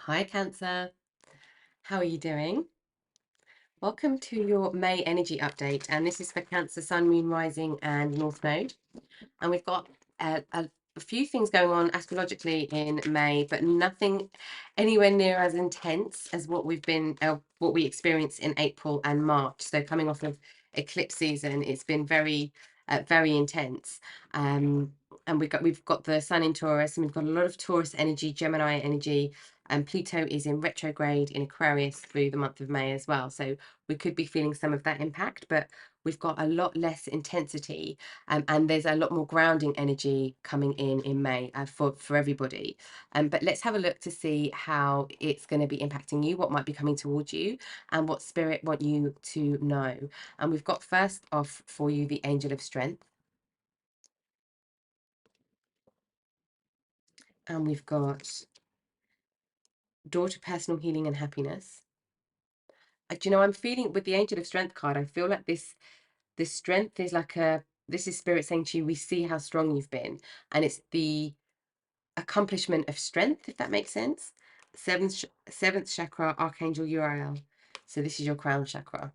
Hi, Cancer. How are you doing? Welcome to your May energy update. And this is for Cancer, Sun, Moon, Rising, and North Node. And we've got a few things going on astrologically in May, but nothing anywhere near as intense as what we experienced in April and March. So coming off of eclipse season, it's been very intense. And we've got the Sun in Taurus, and we've got a lot of Taurus energy, Gemini energy, and Pluto is in retrograde in Aquarius through the month of May as well. So we could be feeling some of that impact, but we've got a lot less intensity, and there's a lot more grounding energy coming in May for everybody. But let's have a look to see how it's going to be impacting you, what might be coming towards you, and what spirit want you to know. And we've got first off for you the Angel of Strength, and we've got Door to Personal Healing and Happiness. Do you know, I'm feeling with the Angel of Strength card, I feel like this strength is like this is spirit saying to you, we see how strong you've been, and it's the accomplishment of strength, if that makes sense. Seventh chakra, Archangel Uriel. So this is your crown chakra.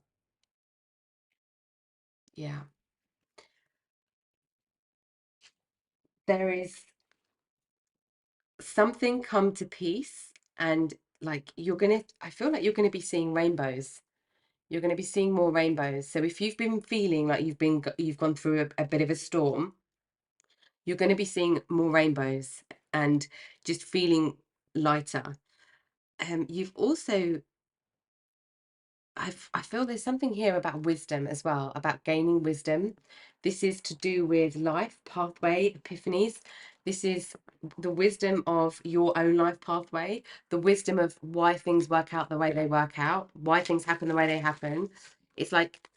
Yeah. There is something come to peace, and like I feel like you're gonna be seeing rainbows. You're going to be seeing more rainbows. So if you've been feeling like you've gone through a bit of a storm, you're going to be seeing more rainbows and just feeling lighter. You've also, I feel there's something here about wisdom as well, about gaining wisdom. This is to do with life, pathway, epiphanies. This is the wisdom of your own life pathway, the wisdom of why things work out the way they work out, why things happen the way they happen. It's like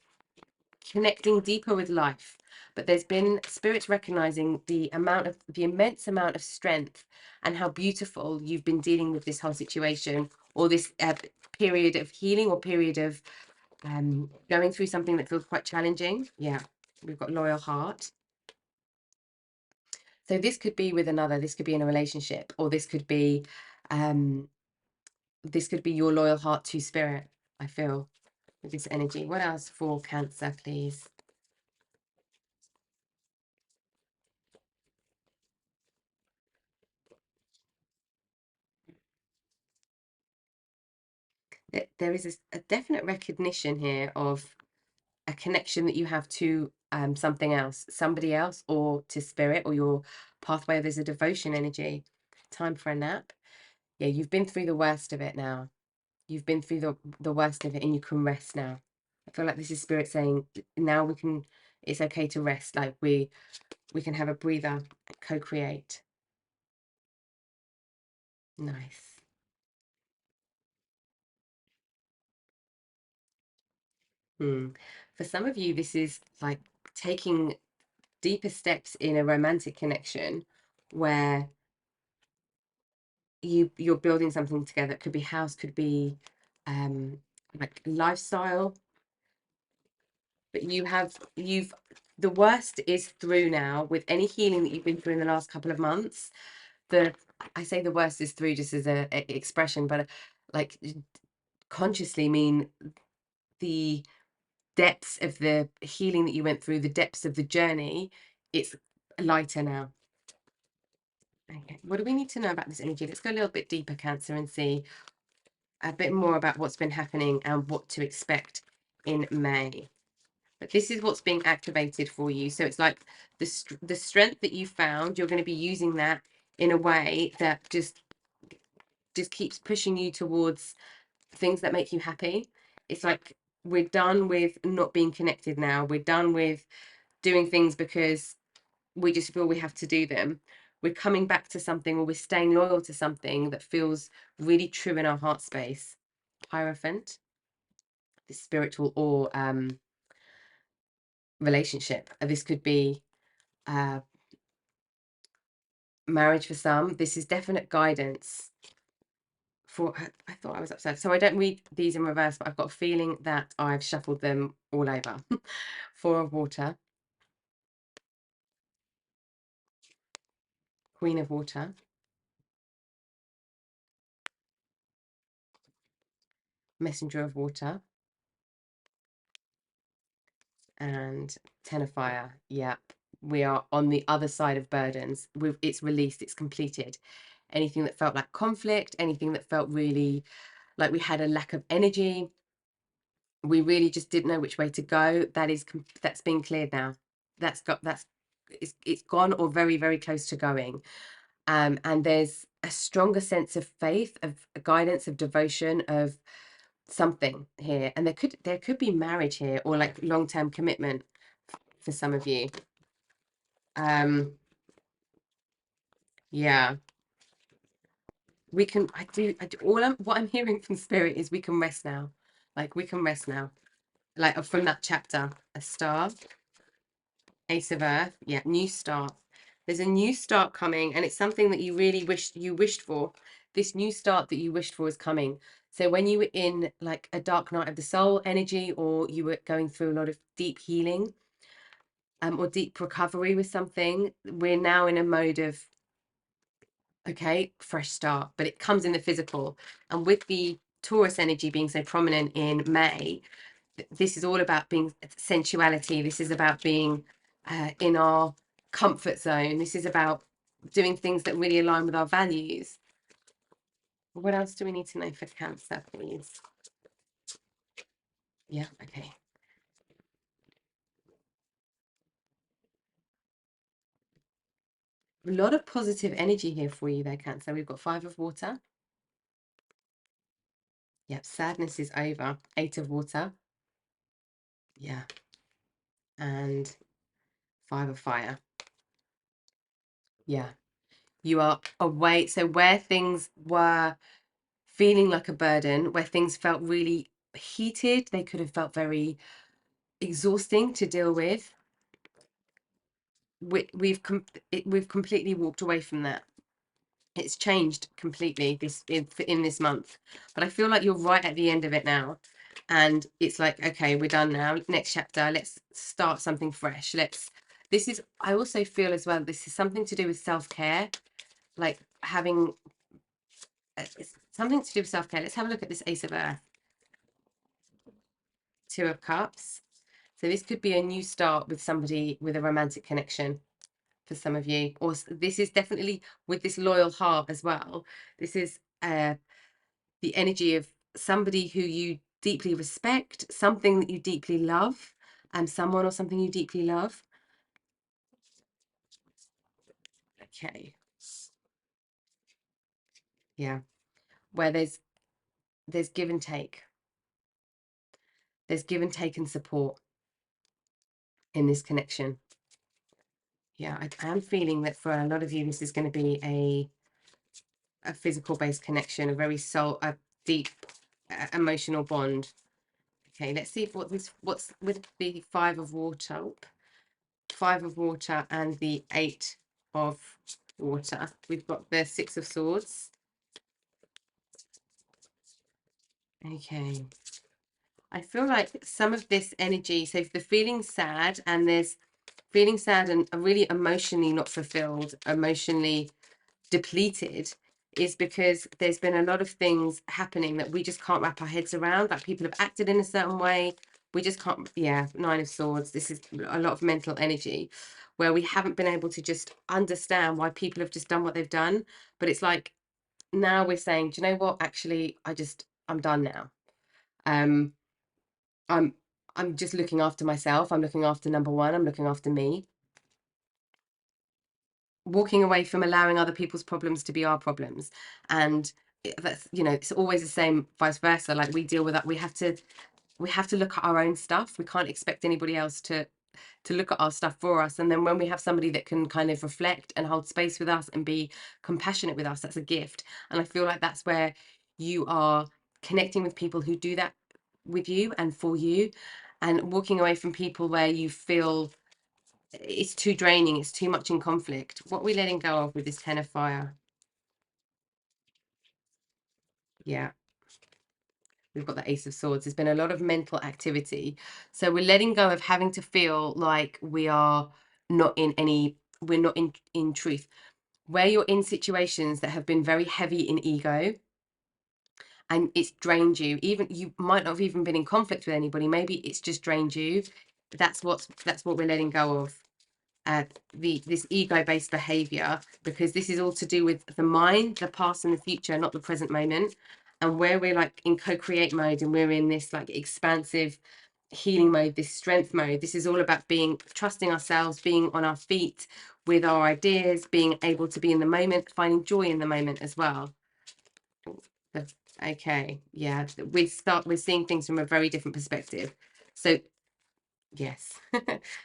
connecting deeper with life. But there's been spirits recognizing the immense amount of strength and how beautiful you've been dealing with this whole situation, or this period of healing, or period of going through something that feels quite challenging. Yeah, we've got loyal heart. So this could be with another, this could be in a relationship, or um this could be your loyal heart to spirit, I feel, with this energy. What else for Cancer, please? There is a definite recognition here of a connection that you have to something else, somebody else, or to spirit, or your pathway. There's a devotion energy. Time for a nap. Yeah, you've been through the worst of it now. You've been through the worst of it, and you can rest now. I feel like this is spirit saying now we can. It's okay to rest. Like we can have a breather, co-create. Nice. Hmm. For some of you, this is like taking deeper steps in a romantic connection where you're building something together. It could be house, could be um like lifestyle, but you've the worst is through now. With any healing that you've been through in the last couple of months, the I say the worst is through just as a expression, but like consciously mean the depths of the healing that you went through, the depths of the journey, it's lighter now. Okay, what do we need to know about this energy? Let's go a little bit deeper, Cancer, and see a bit more about what's been happening and what to expect in May. But this is what's being activated for you. So it's like the strength that you found, you're going to be using that in a way that just keeps pushing you towards things that make you happy. It's like we're done with not being connected now. We're done with doing things because we just feel we have to do them. We're coming back to something, or we're staying loyal to something that feels really true in our heart space. Hierophant, the spiritual or relationship. This could be uh, marriage for some. This is definite guidance for. I thought I was upset, so I don't read these in reverse, but I've got a feeling that I've shuffled them all over. Four of Water, Queen of Water, messenger of water, and ten of fire. Yeah, we are on the other side of burdens. It's released, it's completed. Anything that felt like conflict, anything that felt really like we had a lack of energy, we really just didn't know which way to go, that's been cleared now. It's gone, or very, very close to going. And there's a stronger sense of faith, of guidance, of devotion, of something here. And there could be marriage here, or like long-term commitment for some of you. Yeah, what I'm hearing from spirit is we can rest now. Like, we can rest now. Like, from that chapter, a star, Ace of Earth. Yeah, new start. There's a new start coming, and it's something that you wished for. This new start that you wished for is coming. So when you were in like a dark night of the soul energy, or you were going through a lot of deep healing, or deep recovery with something, we're now in a mode of, okay, fresh start, but it comes in the physical. And with the Taurus energy being so prominent in May, this is all about being sensuality. This is about being in our comfort zone. This is about doing things that really align with our values. What else do we need to know for Cancer, please? Yeah, okay. A lot of positive energy here for you there, Cancer. We've got Five of Water. Yep, sadness is over. Eight of Water. Yeah. And Five of Fire. Yeah. You are away. So where things were feeling like a burden, where things felt really heated, they could have felt very exhausting to deal with. We've completely walked away from that. It's changed completely in this month, but I feel like you're right at the end of it now, and it's like, okay, we're done now. Next chapter. Let's start something fresh. I also feel as well, this is something to do with self-care, like having it's something to do with self-care. Let's have a look at this Ace of Earth. Two of Cups. So this could be a new start with somebody, with a romantic connection for some of you. Or this is definitely with this loyal heart as well. This is the energy of somebody who you deeply respect, something that you deeply love, and someone or something you deeply love. Okay. Yeah. Where there's give and take. There's give and take and support in this connection. Yeah, I am feeling that for a lot of you, this is going to be a physical based connection, a deep emotional bond. Okay, let's see what's with the Five of Water. Five of Water and the Eight of Water. We've got the Six of Swords. Okay. I feel like some of this energy, so if the feeling sad, and there's feeling sad and really emotionally not fulfilled, emotionally depleted, is because there's been a lot of things happening that we just can't wrap our heads around. Like, people have acted in a certain way. We just can't. Yeah, Nine of Swords. This is a lot of mental energy where we haven't been able to just understand why people have just done what they've done. But it's like, now we're saying, do you know what? Actually, I'm done now. Um, I'm I'm just looking after myself. I'm looking after number one. I'm looking after me. Walking away from allowing other people's problems to be our problems. And that's, it's always the same, vice versa. Like, we deal with that. We have to look at our own stuff. We can't expect anybody else to look at our stuff for us. And then when we have somebody that can kind of reflect and hold space with us and be compassionate with us, that's a gift. And I feel like that's where you are connecting with people who do that with you and for you, and walking away from people where you feel it's too draining, it's too much in conflict. What are we letting go of with this Ten of Fire? Yeah, we've got the Ace of Swords. There's been a lot of mental activity. So we're letting go of having to feel like we're not in truth. Where you're in situations that have been very heavy in ego, and it's drained you. Even you might not have even been in conflict with anybody. Maybe it's just drained you. That's what we're letting go of. This ego-based behavior, because this is all to do with the mind, the past and the future, not the present moment. And where we're like in co-create mode and we're in this like expansive healing mode, this strength mode, this is all about being trusting ourselves, being on our feet with our ideas, being able to be in the moment, finding joy in the moment as well. Okay, yeah, we're seeing things from a very different perspective. So yes.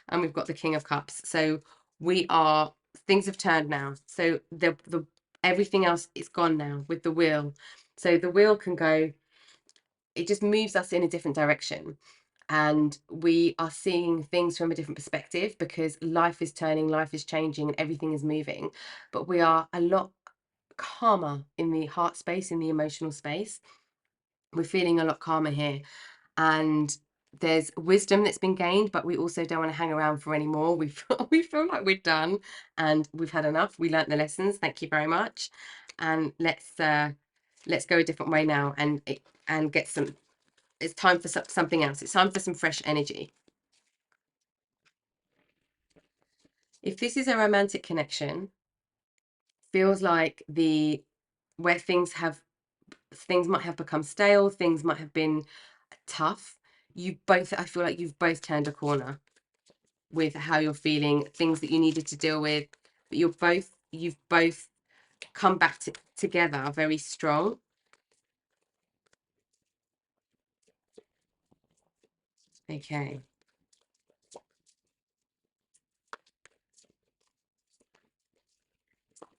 And we've got the King of Cups. So things have turned now. So the everything else is gone now with the wheel. So the wheel can go, it just moves us in a different direction. And we are seeing things from a different perspective because life is turning, life is changing, and everything is moving. But we are a lot calmer in the heart space, in the emotional space. We're feeling a lot calmer here. And there's wisdom that's been gained, but we also don't want to hang around for any more. We feel like we're done and we've had enough. We learnt the lessons. Thank you very much. And let's go a different way now and get some. It's time for something else. It's time for some fresh energy. If this is a romantic connection, feels like where things might have become stale, things might have been tough. I feel like you've both turned a corner with how you're feeling, things that you needed to deal with, but you've both come back together very strong. Okay.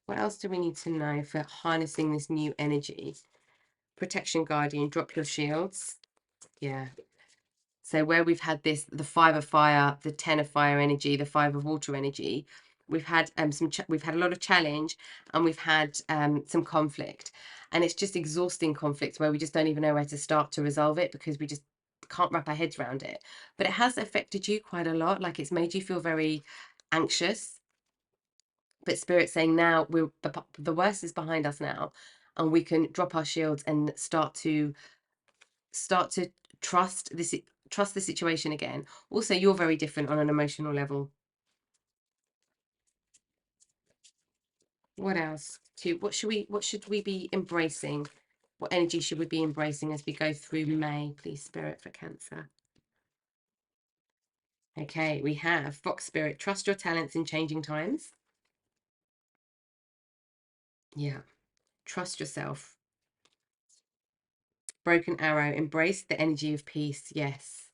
What else do we need to know for harnessing this new energy? Protection guardian, drop your shields. Yeah. So where we've had the 5 of fire, the 10 of fire energy, the 5 of water energy, we've had we've had a lot of challenge, and we've had some conflict, and it's just exhausting conflict where we just don't even know where to start to resolve it because we just can't wrap our heads around it. But it has affected you quite a lot, like it's made you feel very anxious. But Spirit's saying now the worst is behind us now, and we can drop our shields and start to trust the situation again. Also, you're very different on an emotional level. What else? What should we be embracing? What energy should we be embracing as we go through May, please, Spirit, for Cancer? Okay, we have Fox Spirit, trust your talents in changing times. Yeah, trust yourself. Broken Arrow, embrace the energy of peace. Yes.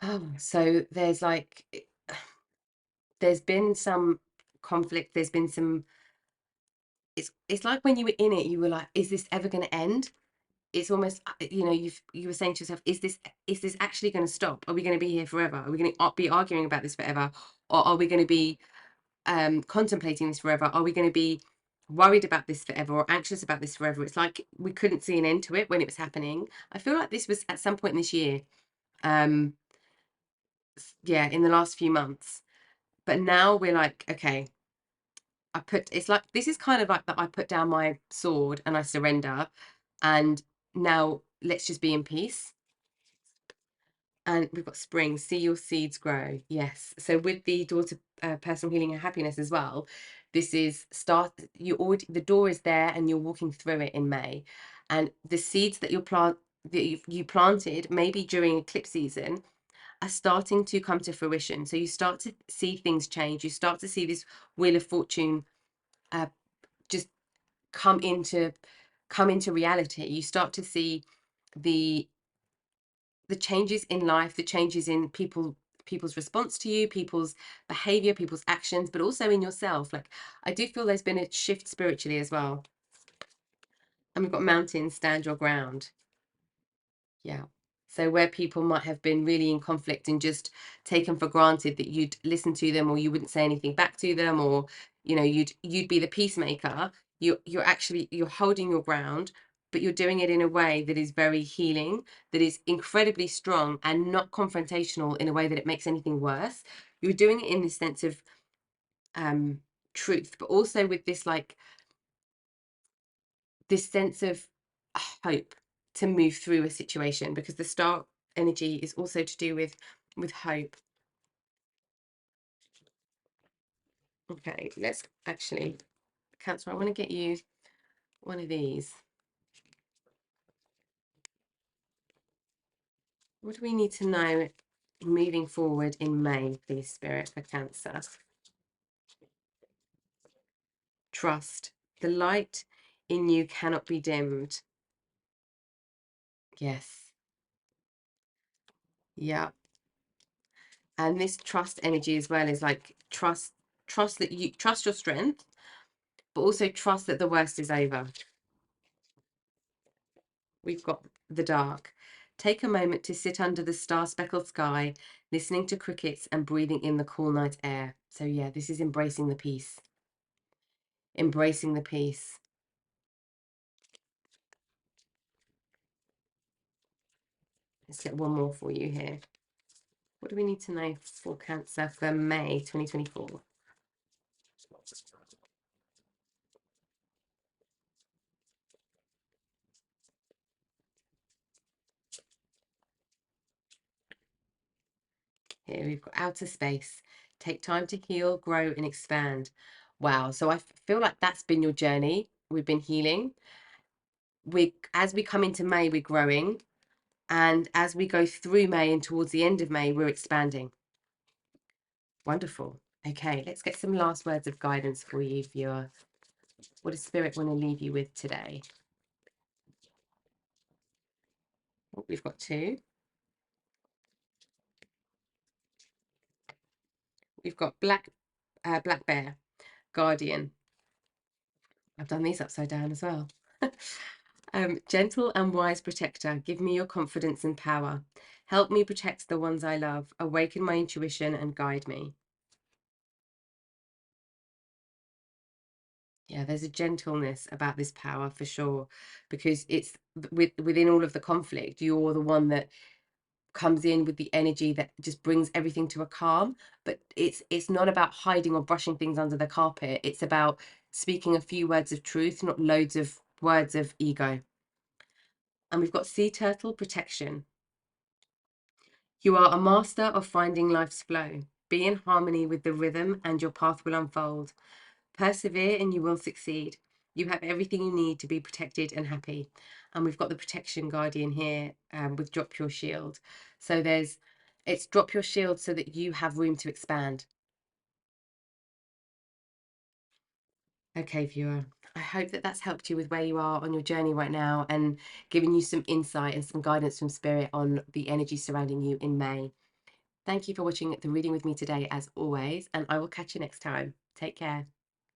Oh, so there's been some conflict, there's been some, it's like when you were in it, you were like, is this ever going to end? It's almost, you were saying to yourself, is this actually going to stop? Are we going to be here forever? Are we going to be arguing about this forever? Or are we going to be contemplating this forever? Are we going to be worried about this forever or anxious about this forever? It's like we couldn't see an end to it when it was happening. I feel like this was at some point in this year. Yeah, in the last few months. But now we're like, okay, it's like, this is kind of like that I put down my sword and I surrender, and now let's just be in peace. And we've got spring, see your seeds grow. Yes. So with the daughter personal healing and happiness as well, this is the door is there and you're walking through it in May. And the seeds that you planted maybe during eclipse season are starting to come to fruition. So you start to see things change. You start to see this wheel of fortune just come into reality. You start to see the changes in life, the changes in people's response to you, people's behavior, people's actions, but also in yourself. Like, I do feel there's been a shift spiritually as well. And we've got mountains, stand your ground. Yeah. So where people might have been really in conflict and just taken for granted that you'd listen to them or you wouldn't say anything back to them, or you'd be the peacemaker, you're holding your ground, but you're doing it in a way that is very healing, that is incredibly strong and not confrontational in a way that it makes anything worse. You're doing it in this sense of truth, but also with this sense of hope to move through a situation, because the star energy is also to do with hope. Okay, let's actually, Cancer, I want to get you one of these. What do we need to know moving forward in May, please, Spirit, for Cancer? Trust. The light in you cannot be dimmed. Yes. Yeah. And this trust energy as well is like trust that you trust your strength, but also trust that the worst is over. We've got the dark. Take a moment to sit under the star-speckled sky, listening to crickets and breathing in the cool night air. So yeah, this is embracing the peace. Embracing the peace. Let's get one more for you here. What do we need to know for Cancer for May 2024? Here we've got outer space. Take time to heal, grow, and expand. Wow. So I feel like that's been your journey. We've been healing. As we come into May, we're growing. And as we go through May and towards the end of May, we're expanding. Wonderful. Okay, let's get some last words of guidance for you, viewer. What does Spirit want to leave you with today? Oh, we've got two. We've got black bear, guardian. I've done these upside down as well. Gentle and wise protector, give me your confidence and power. Help me protect the ones I love. Awaken my intuition and guide me. Yeah, there's a gentleness about this power for sure, because it's within all of the conflict, you're the one that comes in with the energy that just brings everything to a calm. But it's not about hiding or brushing things under the carpet. It's about speaking a few words of truth, not loads of words of ego. And we've got sea turtle protection. You are a master of finding life's flow. Be in harmony with the rhythm and your path will unfold. Persevere and you will succeed. You have everything you need to be protected and happy. And we've got the protection guardian here with drop your shield. So it's drop your shield so that you have room to expand. Okay, viewer. I hope that that's helped you with where you are on your journey right now and given you some insight and some guidance from Spirit on the energy surrounding you in May. Thank you for watching the reading with me today, as always, and I will catch you next time. Take care.